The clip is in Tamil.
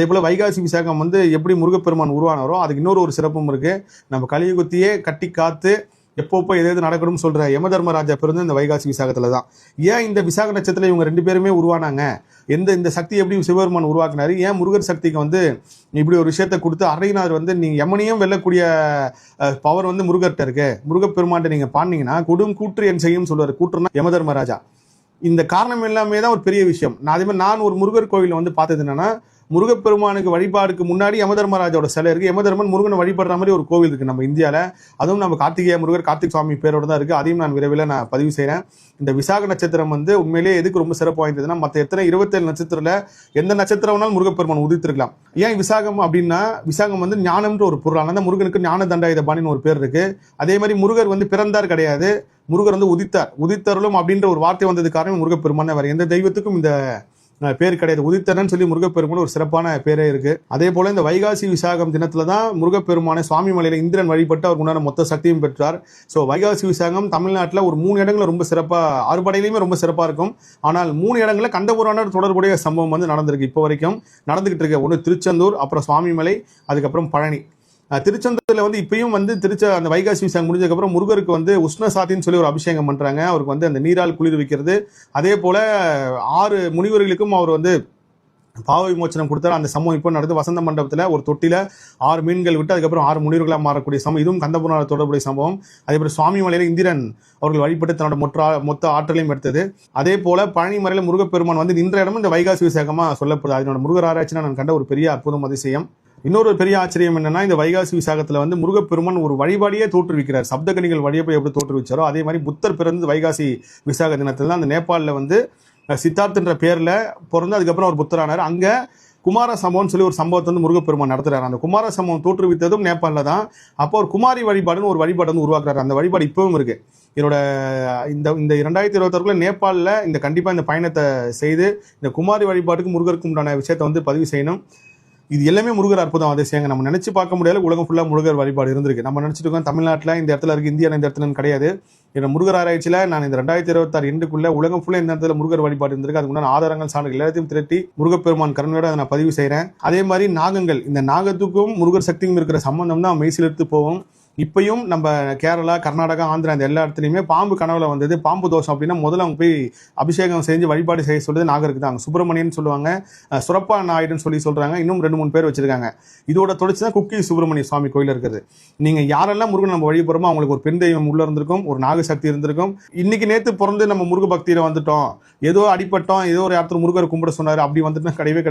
அதே போல வைகாசி விசாகம் வந்து எப்படி முருகப்பெருமான் உருவானாரோ அதுக்கு இன்னொரு சிறப்பும் இருக்கு. நம்ம கலியுகத்தையே கட்டி காத்து எப்பப்போ எது நடக்கணும்னு சொல்ற யம தர்மராஜா பிறந்து இந்த வைகாசி விசாகத்துல தான். ஏன் இந்த விசாக நட்சத்திரத்துல இவங்க 2 பேருமே உருவானாங்க? இந்த சக்தி எப்படி சிவபெருமான் உருவாக்குனாரு? ஏன் முருகர் சக்திக்கு வந்து இப்படி ஒரு விஷயத்த கொடுத்து அரையினார் வந்து நீங்க யமனையும் வெல்லக்கூடிய பவர் வந்து முருகர்கிட்ட இருக்கு. முருகப்பெருமான்ட்ட நீங்க பாண்டீங்கன்னா கொடும் கூற்று என் செய்யும் சொல்லுவாரு. கூற்றுனா யம தர்மராஜா. இந்த காரணம் எல்லாமே தான் ஒரு பெரிய விஷயம். அதே மாதிரி நான் ஒரு முருகர் கோவில் வந்து பார்த்தது என்னன்னா, முருகப்பெருமானுக்கு வழிபாடுக்கு முன்னாடி யமதர்மராஜோட சிலை இருக்கு. யமதர்மன் முருகனை வழிபடுற மாதிரி ஒரு கோவில் இருக்கு நம்ம இந்தியால. அதுவும் நம்ம கார்த்திகேய முருகர் கார்த்திக் சுவாமி பேரோட தான் இருக்கு. அதையும் நான் விரைவில் பதிவு செய்றேன். இந்த விசாக நட்சத்திரம் வந்து உண்மையிலேயே எதுக்கு ரொம்ப சிறப்பு வாய்ந்ததுன்னா, மற்ற எத்தனை 27 நட்சத்திரத்துல எந்த நட்சத்திரம் வேணாலும் முருகப்பெருமான் உதித்திருக்கலாம். ஏன் விசாகம் அப்படின்னா, விசாகம் வந்து ஞானம்ன்ற ஒரு பொருள். ஆனால் முருகனுக்கு ஞான தண்டாயுதபாணின்னு ஒரு பேர் இருக்கு. அதே மாதிரி முருகர் வந்து பிறந்தார் கிடையாது, முருகர் வந்து உதித்தார். உதித்தருளும் அப்படின்ற ஒரு வார்த்தை வந்தது காரணம் முருகப்பெருமான். வேற எந்த தெய்வத்துக்கும் இந்த பேர் கிடையாது. உதித்தரன் சொல்லி முருகப்பெருமான் ஒரு சிறப்பான பேரே இருக்கு. அதே போல இந்த வைகாசி விசாகம் தினத்துல தான் முருகப்பெருமானை சுவாமி மலையில இந்திரன் வழிபட்டு அவருக்கு உண்டான மொத்த சக்தியும் பெற்றார். ஸோ வைகாசி விசாகம் தமிழ்நாட்டில் ஒரு 3 இடங்கள்ல ரொம்ப சிறப்பா, அறுபடையிலுமே ரொம்ப சிறப்பா இருக்கும். ஆனால் 3 இடங்கள்ல கண்டபுராணர் தொடர்புடைய சம்பவம் வந்து நடந்திருக்கு. இப்போ வரைக்கும் நடந்துகிட்டு இருக்கு. ஒன்று திருச்செந்தூர், அப்புறம் சுவாமிமலை, அதுக்கப்புறம் பழனி. திருச்செந்தூர்ல வந்து இப்பயும் வந்து அந்த வைகாசி விசாகம் முடிஞ்சதுக்கப்புறம் முருகருக்கு வந்து உஷ்ண சாத்தின்னு சொல்லி ஒரு அபிஷேகம் பண்றாங்க. அவருக்கு வந்து அந்த நீரால் குளிர் வைக்கிறது. அதே போல 6 முனிவர்களுக்கும் அவர் வந்து பாவ விமோச்சனம் கொடுத்தாரு. அந்த சம்பவம் இப்போ நடந்து வசந்த மண்டபத்தில் ஒரு தொட்டில 6 மீன்கள் விட்டு அதுக்கப்புறம் 6 முனிவர்களாக மாறக்கூடிய சம்பவம். இதுவும் கந்தபுராண தொடர்புடைய சம்பவம். அதே போல சுவாமி மலையில இந்திரன் அவர்கள் வழிபட்டு தன்னோட மொத்த ஆற்றலையும் எடுத்தது. அதே போல பழனி மலையில முருகப்பெருமான் வந்து நின்ற இடமும் இந்த வைகாசி விசாகமா சொல்லப்படுது. அதனோட முருகர் ஆராய்ச்சினா நான் கண்ட ஒரு பெரிய அற்புதம், அதிசயம். இன்னொரு பெரிய ஆச்சரியம் என்னன்னா, இந்த வைகாசி விசாகத்துல வந்து முருகப்பெருமான் ஒரு வழிபாடியே தோற்றுவிக்கிறார். சப்தகணிகள் வழியை எப்படி தோற்றுவிச்சாரோ அதே மாதிரி புத்தர் பிறந்து வைகாசி விசாக தினத்துல அந்த நேபாளில் வந்து சித்தார்த்ன்ற பேர்ல பிறந்து அதுக்கப்புறம் அவர் புத்தரானார். அங்க குமார சம்பவம்னு சொல்லி ஒரு சம்பவத்தை வந்து முருகப்பெருமான் நடத்துறாரு. அந்த குமார சம்பவம் தோற்றுவித்ததும் நேபாளில் தான். அப்போ ஒரு குமாரி வழிபாடுன்னு ஒரு வழிபாடு வந்து உருவாக்குறாரு. அந்த வழிபாடு இப்பவும் இருக்கு. என்னோட இந்த 2026 நேபாளில் கண்டிப்பா இந்த பயணத்தை செய்து இந்த குமாரி வழிபாட்டுக்கு முருகருக்கு உண்டான விஷயத்தை வந்து பதிவு செய்யணும். இது எல்லாமே முருகர் அற்புதம், அதிசயங்க. நம்ம நினைச்சு பார்க்க முடியாது. உலகம் ஃபுல்லா முருகர் வழிபாடு இருந்திருக்கு. நம்ம நினைச்சிட்டு இருக்கோம் தமிழ்நாட்டில் இந்த இடத்துல இருக்கு, இந்தியாவில் இந்த இடத்துல கிடையாது. முருகர் ஆராய்ச்சியில் நான் இந்த 2026 எண்டுக்குள்ள உலகம் ஃபுல்லா இந்த இடத்துல முருகர் வழிபாடு இருந்திருக்கு. அதுக்கு முன்னாடி ஆதாரங்கள் சான்றுகள் எல்லாத்தையும் திரட்டி முருகப்பெருமான் கருணையோட அதை நான் பதிவு செய்கிறேன். அதே மாதிரி நாகங்கள், இந்த நாகத்துக்கும் முருகர் சக்திக்கும் இருக்கிற சம்பந்தம் தான் மெய்சிலிருத்து போவோம். இப்பயும் நம்ம கேரளா, கர்நாடகா, ஆந்திரா இந்த எல்லா இடத்துலையுமே பாம்பு கனவுல வந்தது, பாம்பு தோஷம் அப்படின்னா முதல்ல அவங்க போய் அபிஷேகம் செஞ்சு வழிபாடு செய்ய சொல்றது நாகருக்கு தான். சுப்பிரமணியன் சொல்லுவாங்க, சுரப்பா நாயுடுன்னு சொல்லி சொல்றாங்க. இன்னும் 2-3 பேர் வச்சிருக்காங்க. இதோட தொடர்ச்சி தான் குக்கி சுப்பிரமணிய சுவாமி கோயில் இருக்குது. நீங்க யாரெல்லாம் முருகன் நம்ம வழிபடுறோமோ அவங்களுக்கு ஒரு பெண் தெய்வம் உள்ள இருந்திருக்கும், ஒரு நாக சக்தி இருந்திருக்கும். இன்னைக்கு நேத்து பிறந்து நம்ம முருக பக்தியில வந்துட்டோம், ஏதோ அடிப்பட்டோம், ஏதோ ஒரு இடத்துல முருகர் கும்பிட சொன்னாரு அப்படி வந்துட்டு கிடையவே